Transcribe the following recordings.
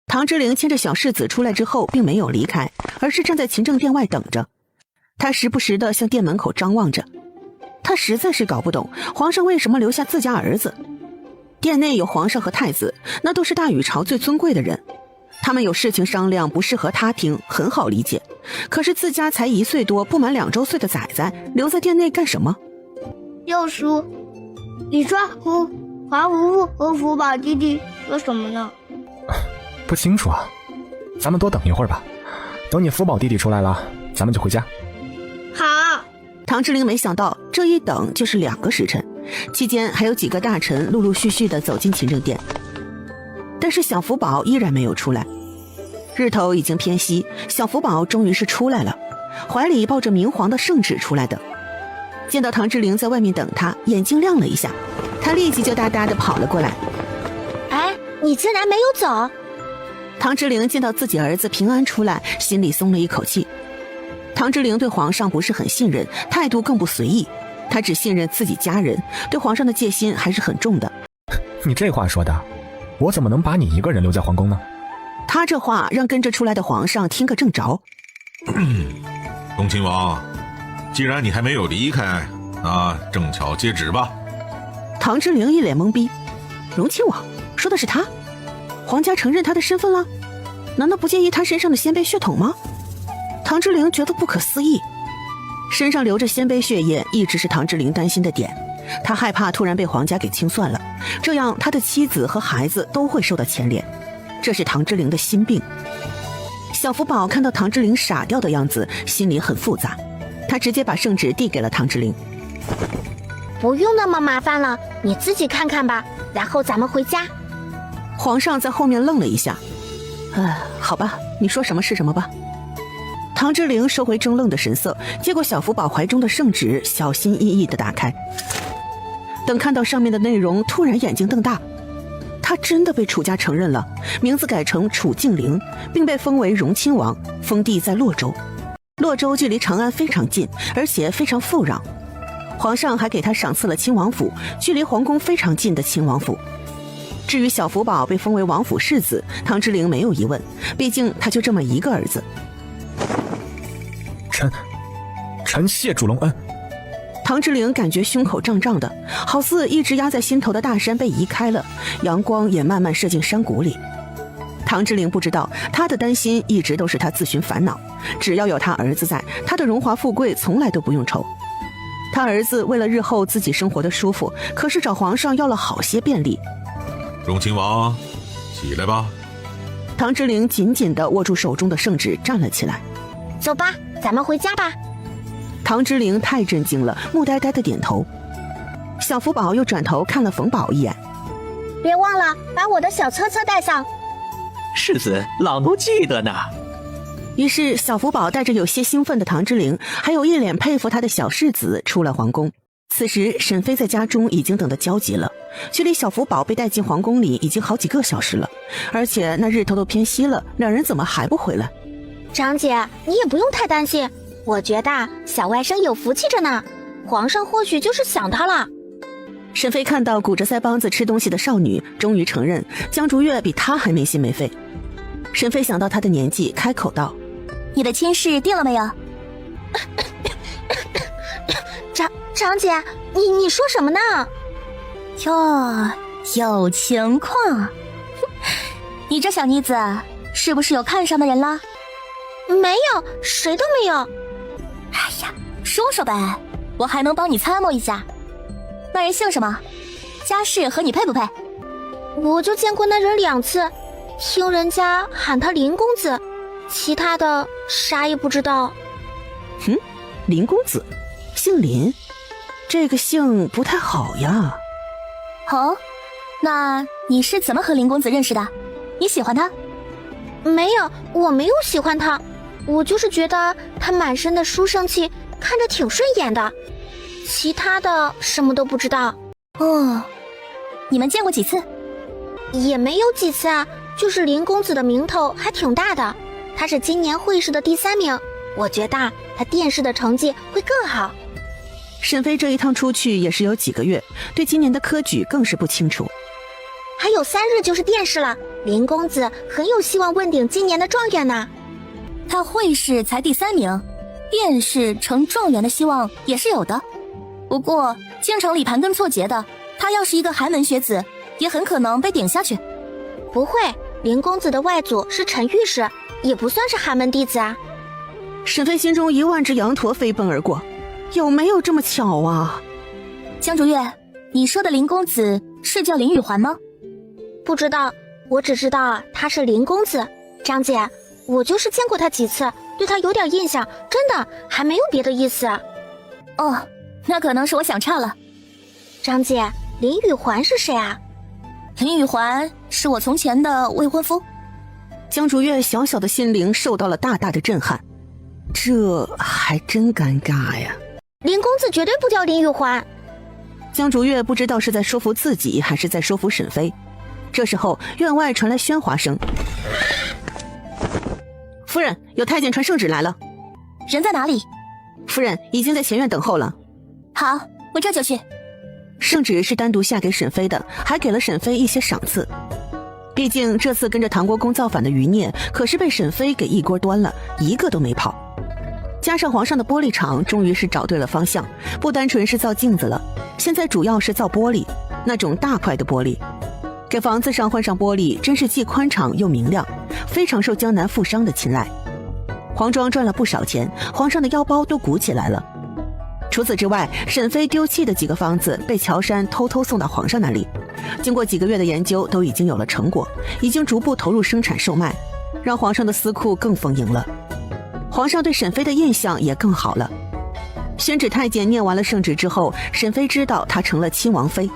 唐之灵牵着小世子出来之后并没有离开，而是站在勤政殿外等着。他时不时地向殿门口张望着，他实在是搞不懂皇上为什么留下自家儿子。殿内有皇上和太子，那都是大禹朝最尊贵的人，他们有事情商量不适合他听，很好理解。可是自家才1岁多不满2周岁的崽崽留在殿内干什么？六叔，你说皇夫妇和福宝弟弟说什么呢？不清楚啊，咱们多等一会儿吧，等你福宝弟弟出来了，咱们就回家。好。唐之灵没想到这一等就是2个时辰，期间还有几个大臣陆陆续续地走进勤政殿，但是小福宝依然没有出来。日头已经偏西，小福宝终于是出来了，怀里抱着明黄的圣旨出来的。见到唐之灵在外面等他，眼睛亮了一下，他立即就大大地跑了过来。哎，你竟然没有走！唐之灵见到自己儿子平安出来，心里松了一口气。唐之灵对皇上不是很信任，态度更不随意，他只信任自己家人，对皇上的戒心还是很重的。你这话说的，我怎么能把你一个人留在皇宫呢？他这话让跟着出来的皇上听个正着。恭亲王，既然你还没有离开，那正巧接旨吧。唐之灵一脸懵逼，荣亲王说的是他？皇家承认他的身份了？难道不介意他身上的鲜卑血统吗？唐之灵觉得不可思议，身上流着鲜卑血液一直是唐之灵担心的点，他害怕突然被皇家给清算了，这样他的妻子和孩子都会受到牵连，这是唐之灵的心病。小福宝看到唐之灵傻掉的样子，心里很复杂，他直接把圣旨递给了唐之灵。不用那么麻烦了，你自己看看吧，然后咱们回家。皇上在后面愣了一下，好吧，你说什么是什么吧。唐之灵收回怔愣的神色，接过小福宝怀中的圣旨，小心翼翼地打开。等看到上面的内容，突然眼睛瞪大，他真的被楚家承认了，名字改成楚敬陵，并被封为荣亲王，封地在洛州。洛州距离长安非常近，而且非常富饶，皇上还给他赏赐了亲王府，距离皇宫非常近的亲王府。至于小福宝被封为王府世子，唐之灵没有疑问，毕竟他就这么一个儿子。臣谢主隆恩。唐之灵感觉胸口胀胀的，好似一直压在心头的大山被移开了，阳光也慢慢射进山谷里。唐之灵不知道，他的担心一直都是他自寻烦恼，只要有他儿子在，他的荣华富贵从来都不用愁。他儿子为了日后自己生活的舒服，可是找皇上要了好些便利。荣亲王，起来吧。唐之灵紧紧地握住手中的圣旨，站了起来。走吧，咱们回家吧。唐之灵太震惊了，木呆呆地点头。小福宝又转头看了冯宝一眼，别忘了把我的小车车带上。世子，老奴记得呢。于是小福宝带着有些兴奋的唐之灵，还有一脸佩服他的小世子出了皇宫。此时沈妃在家中已经等得焦急了，距离小福宝被带进皇宫里已经好几个小时了，而且那日头都偏西了，两人怎么还不回来？长姐，你也不用太担心，我觉得小外甥有福气着呢，皇上或许就是想他了。沈妃看到鼓着腮帮子吃东西的少女，终于承认江竹月比她还没心没肺。沈妃想到她的年纪，开口道：你的亲事定了没有？长姐，你说什么呢？哟，有情况。你这小妮子是不是有看上的人了？没有，谁都没有。哎呀，说说呗，我还能帮你参谋一下。那人姓什么？家世和你配不配？我就见过那人2次，听人家喊他林公子，其他的啥也不知道。林公子，姓林，这个姓不太好呀。哦，那你是怎么和林公子认识的？你喜欢他？没有，我没有喜欢他，我就是觉得他满身的书生气，看着挺顺眼的，其他的什么都不知道。哦，你们见过几次？也没有几次啊，就是林公子的名头还挺大的，他是今年会试的第3名，我觉得他殿试的成绩会更好。沈妃这一趟出去也是有几个月，对今年的科举更是不清楚。还有3日就是殿试了，林公子很有希望问鼎今年的状元呢。他会试才第3名，殿试成状元的希望也是有的。不过京城里盘根错节的，他要是一个寒门学子，也很可能被顶下去。不会，林公子的外祖是陈御史，也不算是寒门弟子啊。沈飞心中1万只羊驼飞奔而过，有没有这么巧啊？江竹月，你说的林公子是叫林宇环吗？不知道，我只知道他是林公子。张姐，我就是见过他几次，对他有点印象，真的还没有别的意思。哦，那可能是我想差了。张姐，林宇环是谁啊？林宇环是我从前的未婚夫。江竹月小小的心灵受到了大大的震撼，这还真尴尬呀。林公子绝对不叫林宇环。江竹月不知道是在说服自己还是在说服沈飞。这时候院外传来喧哗声，夫人，有太监传圣旨来了。人在哪里？夫人已经在前院等候了。好，我这就去。圣旨是单独下给沈飞的，还给了沈飞一些赏赐。毕竟这次跟着唐国公造反的余孽可是被沈飞给一锅端了，一个都没跑。加上皇上的玻璃厂终于是找对了方向，不单纯是造镜子了，现在主要是造玻璃，那种大块的玻璃。给房子上换上玻璃，真是既宽敞又明亮，非常受江南富商的青睐。皇庄赚了不少钱，皇上的腰包都鼓起来了。除此之外，沈飞丢弃的几个房子被乔杉偷偷送到皇上那里，经过几个月的研究，都已经有了成果，已经逐步投入生产售卖，让皇上的私库更丰盈了。皇上对沈飞的印象也更好了。宣旨太监念完了圣旨之后，沈飞知道他成了亲王妃。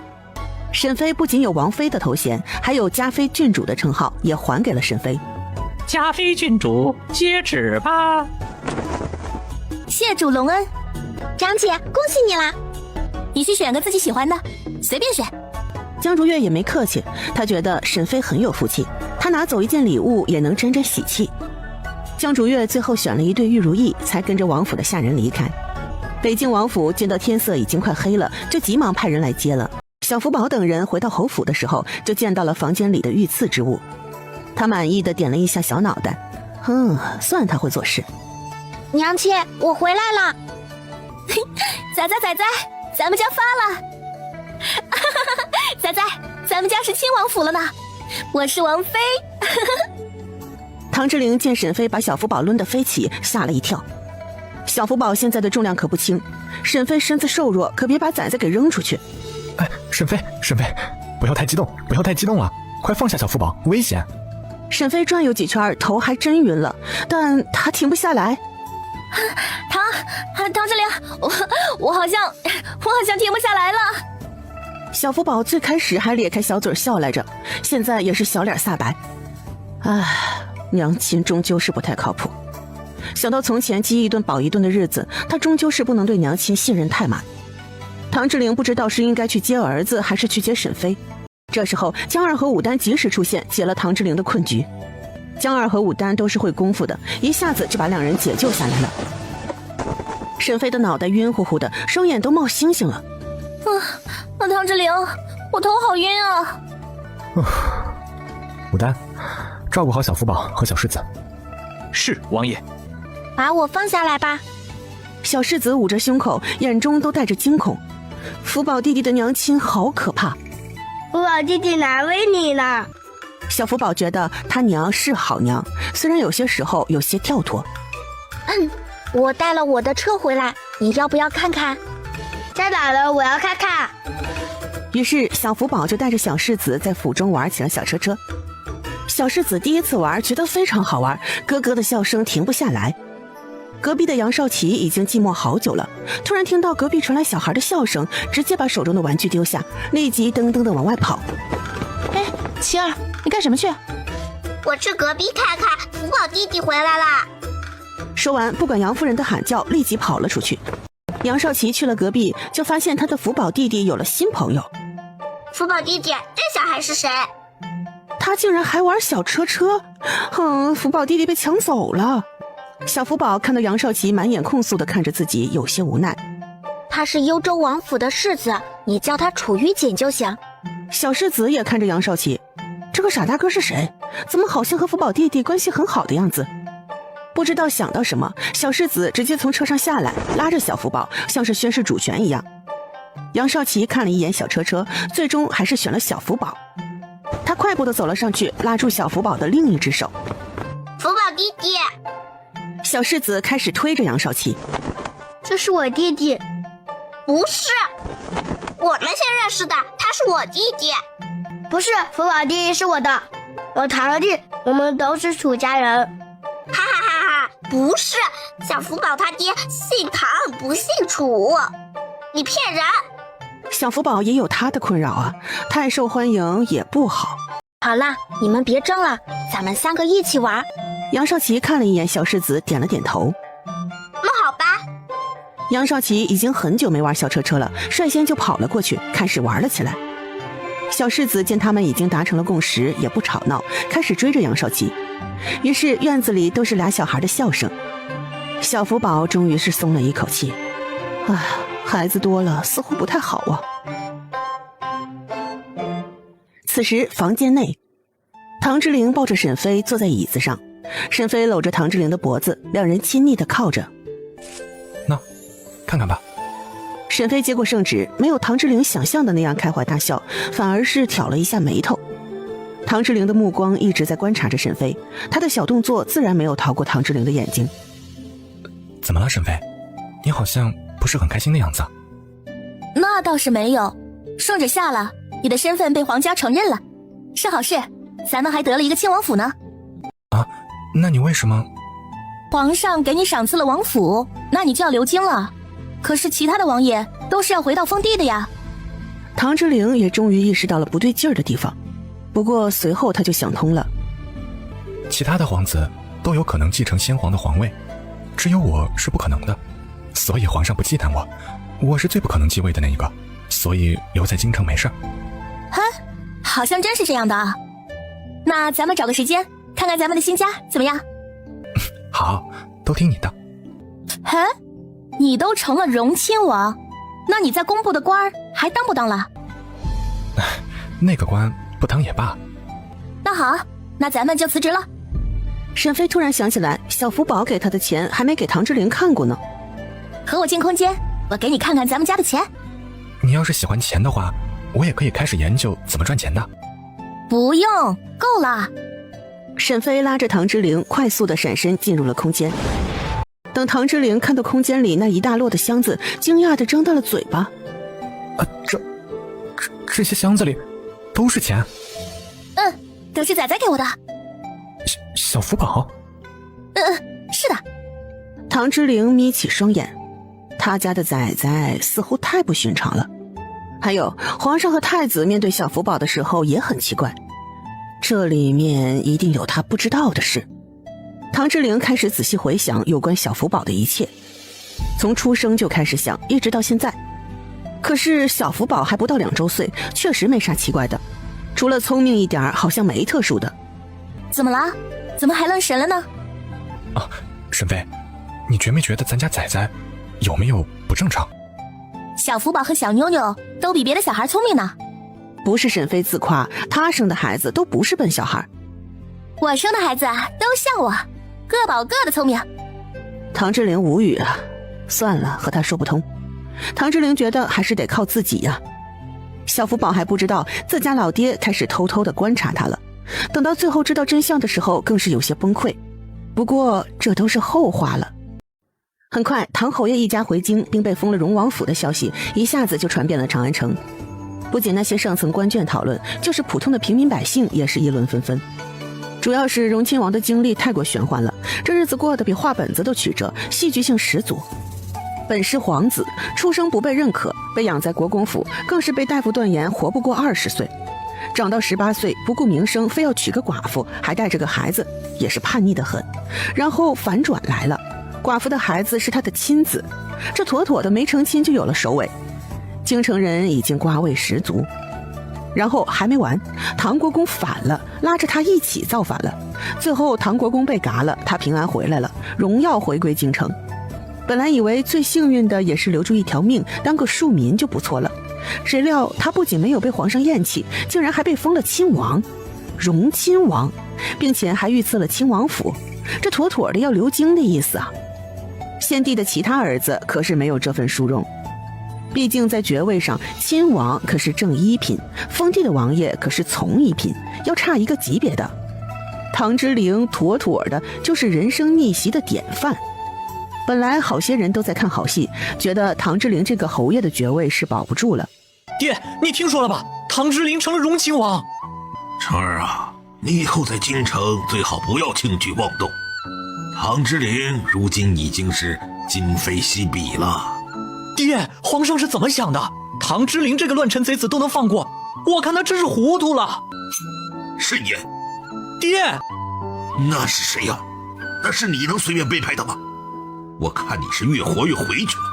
沈飞不仅有王妃的头衔，还有嘉妃郡主的称号也还给了沈飞。嘉妃郡主接旨吧。谢主隆恩。张姐，恭喜你啦！你去选个自己喜欢的，随便选。江竹月也没客气，他觉得沈飞很有福气，他拿走一件礼物也能沾沾喜气。江竹月最后选了一对玉如意，才跟着王府的下人离开。北京王府见到天色已经快黑了，就急忙派人来接了。小福宝等人回到侯府的时候，就见到了房间里的御赐之物。他满意的点了一下小脑袋，算他会做事。娘亲，我回来了。仔仔，咱们家发了。仔仔，咱们家是亲王府了呢，我是王妃。唐之灵见沈飞把小福宝抡得飞起，吓了一跳。小福宝现在的重量可不轻，沈飞身子瘦弱，可别把崽子给扔出去。哎，沈飞，不要太激动，了，快放下小福宝，危险。沈飞转悠几圈，头还真晕了，但他停不下来。唐之灵，我好像停不下来了。小福宝最开始还咧开小嘴笑来着，现在也是小脸煞白。娘亲终究是不太靠谱。想到从前饥一顿饱一顿的日子，他终究是不能对娘亲信任太满。唐之灵不知道是应该去接儿子还是去接沈飞。这时候江二和武丹及时出现，解了唐之灵的困局。江二和武丹都是会功夫的，一下子就把两人解救下来了。沈飞的脑袋晕乎乎的，双眼都冒星星了。唐之灵，我头好晕啊。武丹，照顾好小福宝和小世子。是，王爷。把我放下来吧。小世子捂着胸口，眼中都带着惊恐。福宝弟弟的娘亲好可怕。福宝弟弟难为你呢。小福宝觉得他娘是好娘，虽然有些时候有些跳脱。我带了我的车回来，你要不要看看？在哪了？我要看看。于是小福宝就带着小世子在府中玩起了小车车。小世子第一次玩，觉得非常好玩，咯咯的笑声停不下来。隔壁的杨少奇已经寂寞好久了，突然听到隔壁传来小孩的笑声，直接把手中的玩具丢下，立即噔噔的往外跑。琪儿，你干什么去？我去隔壁看看，福宝弟弟回来啦。说完，不管杨夫人的喊叫，立即跑了出去。杨少奇去了隔壁，就发现他的福宝弟弟有了新朋友。福宝弟弟，这小孩是谁？他竟然还玩小车车，福宝弟弟被抢走了。小福宝看到杨少奇满眼控诉的看着自己，有些无奈。他是幽州王府的世子，你叫他楚玉锦就行。小世子也看着杨少奇，这个傻大个是谁？怎么好像和福宝弟弟关系很好的样子？不知道想到什么，小世子直接从车上下来，拉着小福宝，像是宣誓主权一样。杨少奇看了一眼小车车，最终还是选了小福宝。他快步地走了上去，拉住小福宝的另一只手。福宝弟弟，小世子开始推着杨少奇。这是我弟弟。不是，我们先认识的，他是我弟弟。不是，福宝弟弟是我的，有堂弟，我们都是楚家人。哈哈哈哈！不是，小福宝他爹姓唐不姓楚，你骗人！小福宝也有他的困扰啊，太受欢迎也不好。好啦，你们别争了，咱们3个一起玩。杨少奇看了一眼小世子，点了点头。那好吧。杨少奇已经很久没玩小车车了，率先就跑了过去，开始玩了起来。小世子见他们已经达成了共识，也不吵闹，开始追着杨少奇。于是院子里都是俩小孩的笑声。小福宝终于是松了一口气。唉，孩子多了似乎不太好啊。此时房间内，唐之灵抱着沈飞坐在椅子上，沈飞搂着唐之灵的脖子，两人亲昵地靠着。那看看吧。沈飞接过圣旨，没有唐之灵想象的那样开怀大笑，反而是挑了一下眉头。唐之灵的目光一直在观察着沈飞，他的小动作自然没有逃过唐之灵的眼睛。怎么了，沈飞？你好像不是很开心的样子。那倒是没有，圣旨下了，你的身份被皇家承认了，是好事，咱们还得了一个亲王府呢。啊，那你为什么？皇上给你赏赐了王府，那你就要留京了。可是其他的王爷都是要回到封地的呀。唐之灵也终于意识到了不对劲儿的地方，不过随后他就想通了。其他的皇子都有可能继承先皇的皇位，只有我是不可能的，所以皇上不忌惮我，我是最不可能继位的那一个，所以留在京城没事。哼，好像真是这样的啊。那咱们找个时间看看咱们的新家怎么样？好，都听你的。嘿，你都成了荣亲王，那你在工部的官还当不当了？那个官不当也罢。那好，那咱们就辞职了。沈飞突然想起来，小福宝给他的钱还没给唐之灵看过呢。和我进空间，我给你看看咱们家的钱。你要是喜欢钱的话，我也可以开始研究怎么赚钱的。不用，够了。沈飞拉着唐之灵快速地闪身进入了空间。等唐之灵看到空间里那一大摞的箱子，惊讶地张大了嘴巴。这些箱子里都是钱？都是仔仔给我的。小福宝？是的。唐之灵眯起双眼，他家的仔仔似乎太不寻常了。还有，皇上和太子面对小福宝的时候也很奇怪，这里面一定有他不知道的事。唐之灵开始仔细回想有关小福宝的一切，从出生就开始想，一直到现在。可是小福宝还不到2周岁，确实没啥奇怪的，除了聪明一点，好像没特殊的。怎么了？怎么还愣神了呢？啊，沈飞，你觉没觉得咱家仔仔有没有不正常？小福宝和小妞妞都比别的小孩聪明呢。不是沈飞自夸，他生的孩子都不是笨小孩。我生的孩子都像我，个保个的聪明。唐之灵无语啊，算了，和他说不通。唐之灵觉得还是得靠自己呀。小福宝还不知道自家老爹开始偷偷地观察他了，等到最后知道真相的时候，更是有些崩溃。不过这都是后话了。很快，唐侯爷一家回京并被封了荣王府的消息一下子就传遍了长安城。不仅那些上层官眷讨论，就是普通的平民百姓也是议论纷纷。主要是荣亲王的经历太过玄幻了，这日子过得比画本子都曲折，戏剧性十足。本是皇子，出生不被认可，被养在国公府，更是被大夫断言活不过20岁。长到18岁，不顾名声，非要娶个寡妇，还带着个孩子，也是叛逆得很。然后反转来了，寡妇的孩子是他的亲子，这妥妥的没成亲就有了首尾。京城人已经瓜味十足。然后还没完，唐国公反了，拉着他一起造反了。最后唐国公被嘎了，他平安回来了，荣耀回归京城。本来以为最幸运的也是留住一条命，当个庶民就不错了，谁料他不仅没有被皇上厌弃，竟然还被封了亲王。荣亲王，并且还预赐了亲王府，这妥妥的要流经的意思啊。先帝的其他儿子可是没有这份殊荣，毕竟在爵位上，亲王可是正一品，封地的王爷可是从一品，要差一个级别的。唐之陵妥妥的就是人生逆袭的典范。本来好些人都在看好戏，觉得唐之陵这个侯爷的爵位是保不住了。爹，你听说了吧？唐之陵成了荣亲王。成儿啊，你以后在京城最好不要轻举妄动。唐之陵如今已经是今非昔比了。爹，皇上是怎么想的？唐之陵这个乱臣贼子都能放过，我看他真是糊涂了。慎言。爹，那是谁呀？那是你能随便背叛的吗？我看你是越活越回去了，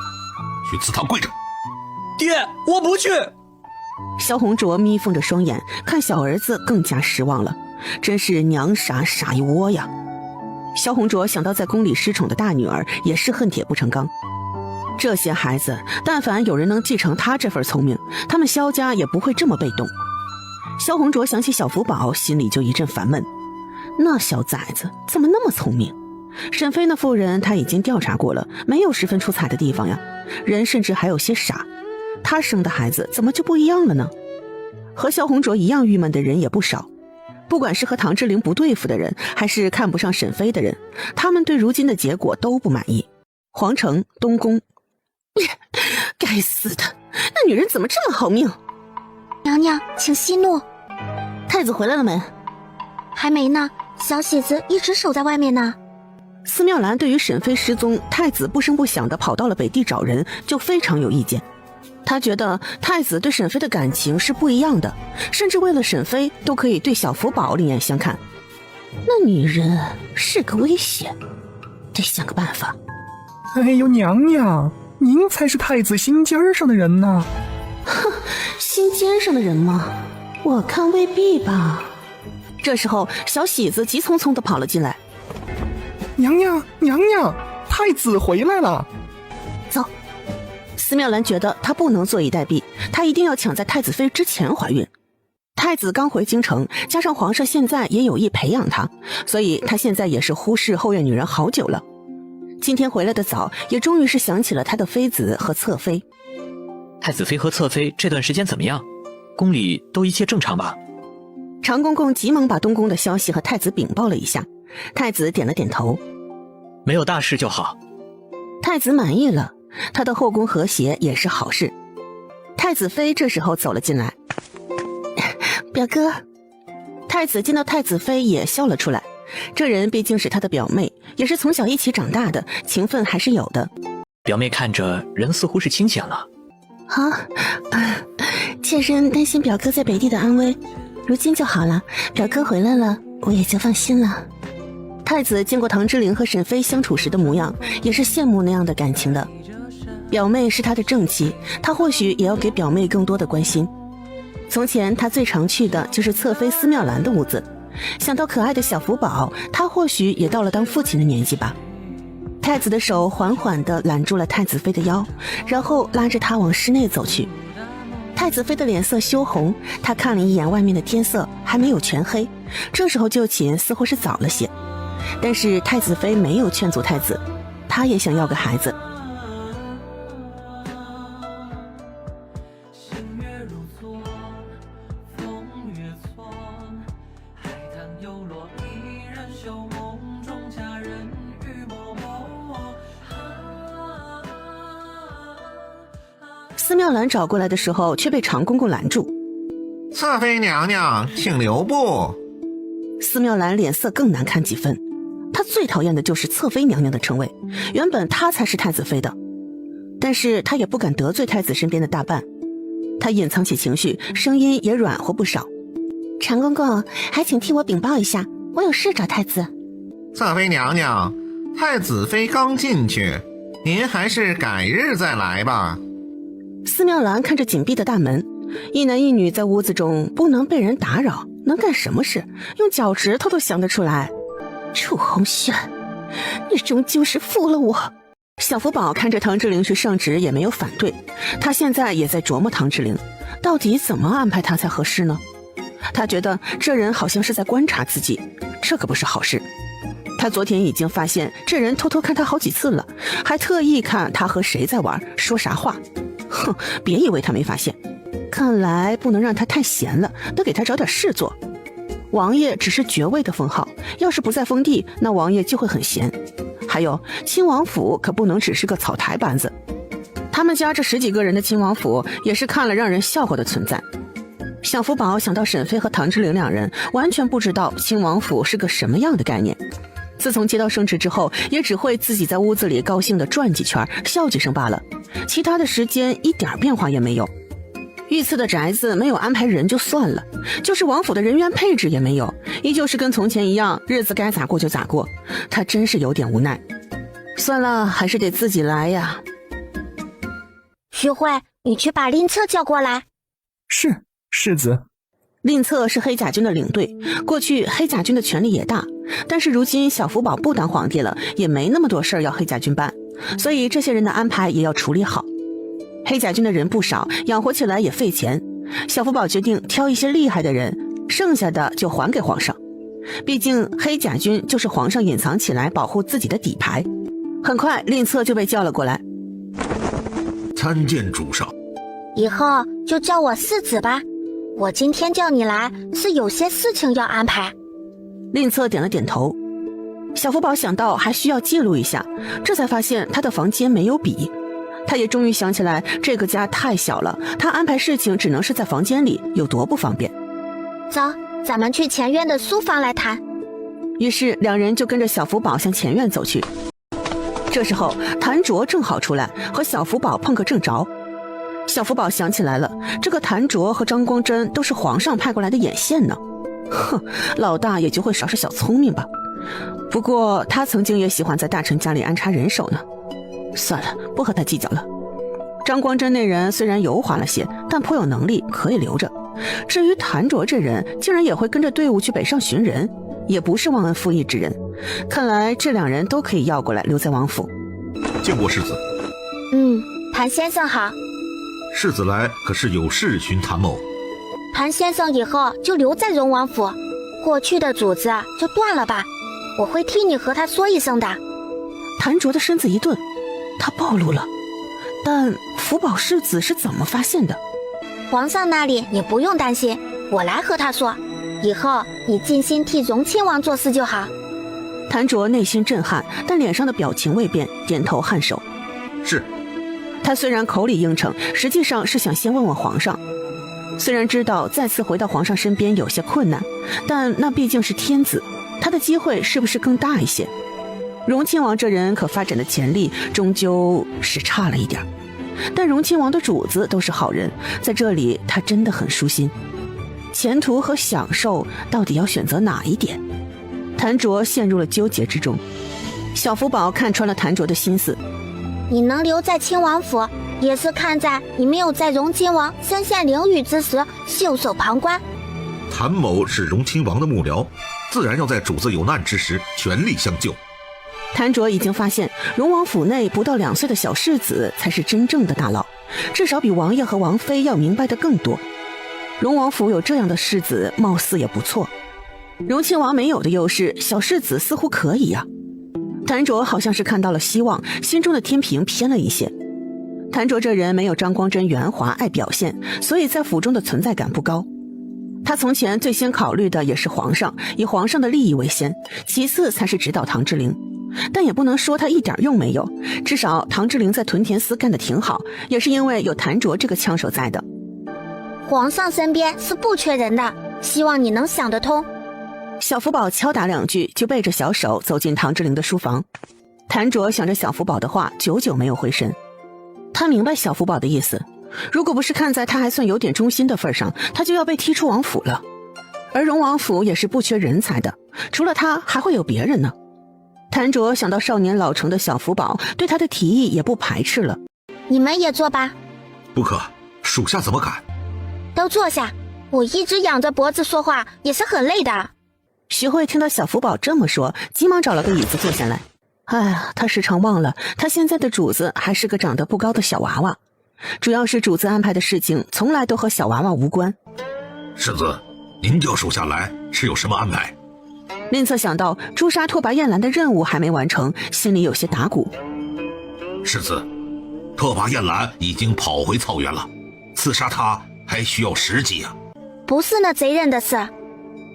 去祠堂跪着。爹，我不去。萧红卓眯缝着双眼，看小儿子更加失望了，真是娘傻傻一窝呀。萧红卓想到在宫里失宠的大女儿，也是恨铁不成钢。这些孩子，但凡有人能继承他这份聪明，他们萧家也不会这么被动。萧红卓想起小福宝，心里就一阵烦闷。那小崽子怎么那么聪明？沈妃那妇人他已经调查过了，没有十分出彩的地方呀，人甚至还有些傻。他生的孩子怎么就不一样了呢？和萧红卓一样郁闷的人也不少，不管是和唐之陵不对付的人，还是看不上沈妃的人，他们对如今的结果都不满意。皇城、东宫，该死的，那女人怎么这么好命？娘娘，请息怒。太子回来了没？还没呢，小喜子一直守在外面呢。司妙兰对于沈妃失踪，太子不声不响地跑到了北地找人，就非常有意见。他觉得太子对沈妃的感情是不一样的，甚至为了沈妃都可以对小福宝另眼相看。那女人是个威胁，得想个办法。哎呦，娘娘，您才是太子心尖上的人呢。哼，心尖上的人吗？我看未必吧。这时候，小喜子急匆匆地跑了进来。娘娘，娘娘，太子回来了。走。司妙兰觉得她不能坐以待毙，她一定要抢在太子妃之前怀孕。太子刚回京城，加上皇上现在也有意培养她，所以她现在也是忽视后院女人好久了。今天回来的早，也终于是想起了他的妃子和侧妃。太子妃和侧妃这段时间怎么样？宫里都一切正常吧？长公公急忙把东宫的消息和太子禀报了一下，太子点了点头，没有大事就好。太子满意了，他的后宫和谐也是好事。太子妃这时候走了进来。表哥。太子见到太子妃也笑了出来，这人毕竟是他的表妹，也是从小一起长大的，情分还是有的。表妹看着人似乎是清闲了。妾身担心表哥在北地的安危，如今就好了，表哥回来了，我也就放心了。太子见过唐之陵和沈妃相处时的模样，也是羡慕那样的感情的。表妹是他的正妻，他或许也要给表妹更多的关心。从前他最常去的就是侧妃司妙兰的屋子，想到可爱的小福宝，他或许也到了当父亲的年纪吧。太子的手缓缓地揽住了太子妃的腰，然后拉着她往室内走去。太子妃的脸色羞红，她看了一眼外面的天色，还没有全黑，这时候就寝似乎是早了些。但是太子妃没有劝阻太子，她也想要个孩子。司妙兰找过来的时候，却被长公公拦住。侧妃娘娘，请留步。司妙兰脸色更难看几分，她最讨厌的就是侧妃娘娘的称谓，原本她才是太子妃的，但是她也不敢得罪太子身边的大伴，她隐藏起情绪，声音也软和不少。长公公，还请替我禀报一下，我有事找太子。侧妃娘娘，太子妃刚进去，您还是改日再来吧。司妙兰看着紧闭的大门，一男一女在屋子中不能被人打扰，能干什么事？用脚趾头都想得出来。楚红轩，你终究是负了我。小福宝看着唐之陵去上职也没有反对，他现在也在琢磨唐之陵到底怎么安排他才合适呢？他觉得这人好像是在观察自己，这可不是好事。他昨天已经发现这人偷偷看他好几次了，还特意看他和谁在玩，说啥话。哼，别以为他没发现，看来不能让他太闲了，得给他找点事做。王爷只是爵位的封号，要是不在封地，那王爷就会很闲。还有，亲王府可不能只是个草台班子，他们家这10几个人的亲王府也是看了让人笑话的存在。小福宝想到沈飞和唐之灵2人完全不知道亲王府是个什么样的概念，自从接到圣旨之后，也只会自己在屋子里高兴地转几圈，笑几声罢了，其他的时间一点变化也没有。御赐的宅子没有安排人就算了，就是王府的人员配置也没有，依旧是跟从前一样，日子该咋过就咋过。他真是有点无奈，算了，还是得自己来呀。徐慧，你去把令策叫过来。是，世子。令策是黑甲军的领队，过去黑甲军的权力也大，但是如今小福宝不当皇帝了，也没那么多事儿要黑甲军办，所以这些人的安排也要处理好。黑甲军的人不少，养活起来也费钱，小福宝决定挑一些厉害的人，剩下的就还给皇上。毕竟黑甲军就是皇上隐藏起来保护自己的底牌。很快令策就被叫了过来。参见主上。以后就叫我四子吧，我今天叫你来是有些事情要安排。令策点了点头。小福宝想到还需要记录一下，这才发现他的房间没有笔。他也终于想起来，这个家太小了，他安排事情只能是在房间里，有多不方便。走，咱们去前院的书房来谈。于是两人就跟着小福宝向前院走去。这时候谭卓正好出来，和小福宝碰个正着。小福宝想起来了，这个谭卓和张光真都是皇上派过来的眼线呢。哼，老大也就会耍耍小聪明吧。不过他曾经也喜欢在大臣家里安插人手呢。算了，不和他计较了。张光真那人虽然油滑了些，但颇有能力，可以留着。至于谭卓这人，竟然也会跟着队伍去北上寻人，也不是忘恩负义之人。看来这两人都可以要过来，留在王府。见过世子。谭先生好。世子来可是有事寻谭某？谭先生以后就留在荣王府，过去的主子就断了吧，我会替你和他说一声的。谭卓的身子一顿，他暴露了。但福宝世子是怎么发现的？皇上那里你不用担心，我来和他说，以后你尽心替荣亲王做事就好。谭卓内心震撼，但脸上的表情未变，点头颔首。是。他虽然口里应承，实际上是想先问问皇上。虽然知道再次回到皇上身边有些困难，但那毕竟是天子，他的机会是不是更大一些？荣亲王这人可发展的潜力终究是差了一点，但荣亲王的主子都是好人，在这里他真的很舒心。前途和享受到底要选择哪一点？谭卓陷入了纠结之中。小福宝看穿了谭卓的心思，你能留在亲王府，也是看在你没有在荣亲王身陷囹圄之时袖手旁观。谭某是荣亲王的幕僚，自然要在主子有难之时全力相救。谭卓已经发现，荣王府内不到2岁的小世子才是真正的大佬，至少比王爷和王妃要明白的更多。荣王府有这样的世子，貌似也不错。荣亲王没有的优势，小世子似乎可以啊。谭卓好像是看到了希望，心中的天平偏了一些。谭卓这人没有张光真圆滑爱表现，所以在府中的存在感不高。他从前最先考虑的也是皇上，以皇上的利益为先，其次才是指导唐之灵。但也不能说他一点用没有，至少唐之灵在屯田司干得挺好，也是因为有谭卓这个枪手在的。皇上身边是不缺人的，希望你能想得通。小福宝敲打2句，就背着小手走进唐之灵的书房。谭卓想着小福宝的话，久久没有回神。他明白小福宝的意思，如果不是看在他还算有点忠心的份上，他就要被踢出王府了。而荣王府也是不缺人才的，除了他还会有别人呢。谭卓想到少年老成的小福宝，对他的提议也不排斥了。你们也坐吧。不可，属下怎么敢？都坐下，我一直仰着脖子说话也是很累的。徐慧听到小福宝这么说，急忙找了个椅子坐下来。哎呀，他时常忘了，他现在的主子还是个长得不高的小娃娃，主要是主子安排的事情从来都和小娃娃无关。世子，您叫属下来是有什么安排？吝策想到诛杀拓跋燕兰的任务还没完成，心里有些打鼓。世子，拓跋燕兰已经跑回草原了，刺杀他还需要时机啊。不是那贼人的事，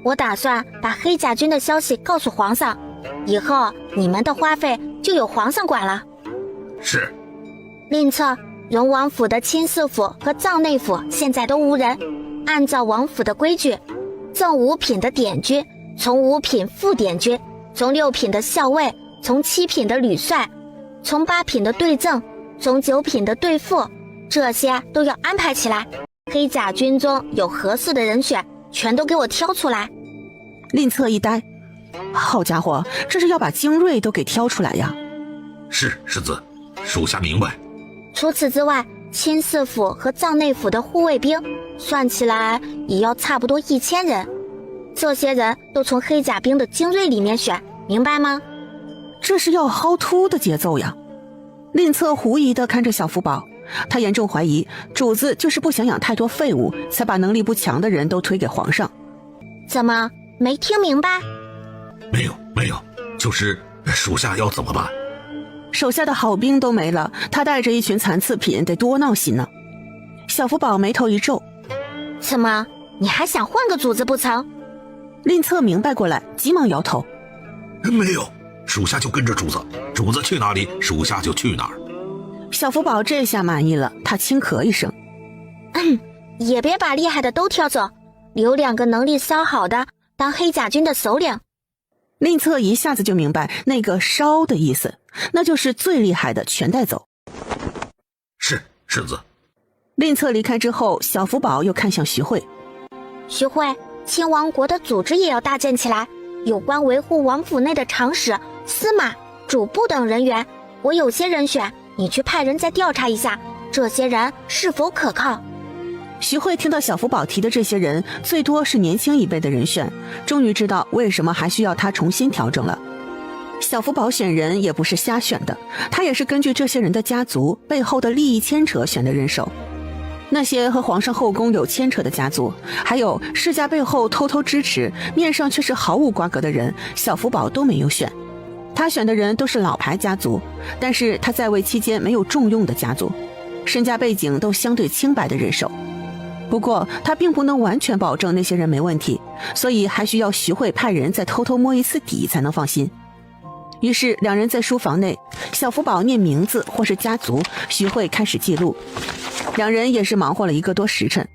我打算把黑甲军的消息告诉皇上，以后你们的花费就由皇上管了。是。吝策，荣王府的亲事府和帐内府现在都无人，按照王府的规矩，正5品的典军，从5品副典军，从6品的校尉，从7品的旅帅，从8品的队正，从9品的队副，这些都要安排起来。黑甲军中有合适的人选，全都给我挑出来。吝策一呆，好家伙，这是要把精锐都给挑出来呀！是，世子，属下明白。除此之外，亲事府和帐内府的护卫兵算起来也要差不多1000人，这些人都从黑甲兵的精锐里面选，明白吗？这是要薅秃的节奏呀！吝策狐疑地看着小福宝，他严重怀疑主子就是不想养太多废物，才把能力不强的人都推给皇上。怎么没听明白？没有，就是属下要怎么办？手下的好兵都没了，他带着一群残次品得多闹心呢。小福宝眉头一皱，怎么你还想换个主子不成？吝策明白过来，急忙摇头，没有，属下就跟着主子，主子去哪里，属下就去哪儿。小福宝这下满意了，他轻咳一声，也别把厉害的都挑走，留2个能力稍好的当黑甲军的首领。吝策一下子就明白那个稍的意思，那就是最厉害的全带走。是，世子。吝策离开之后，小福宝又看向徐慧。徐慧，亲王国的组织也要搭建起来，有关维护王府内的长史、司马、主簿等人员，我有些人选，你去派人再调查一下，这些人是否可靠。徐慧听到小福宝提的这些人最多是年轻一辈的人选，终于知道为什么还需要他重新调整了。小福宝选人也不是瞎选的，他也是根据这些人的家族背后的利益牵扯选的人手。那些和皇上后宫有牵扯的家族，还有世家背后偷偷支持，面上却是毫无瓜葛的人，小福宝都没有选。他选的人都是老牌家族，但是他在位期间没有重用的家族，身家背景都相对清白的人手。不过他并不能完全保证那些人没问题，所以还需要徐慧派人再偷偷摸一次底才能放心。于是2人在书房内，小福宝念名字或是家族，徐慧开始记录。2人也是忙活了1个多时辰，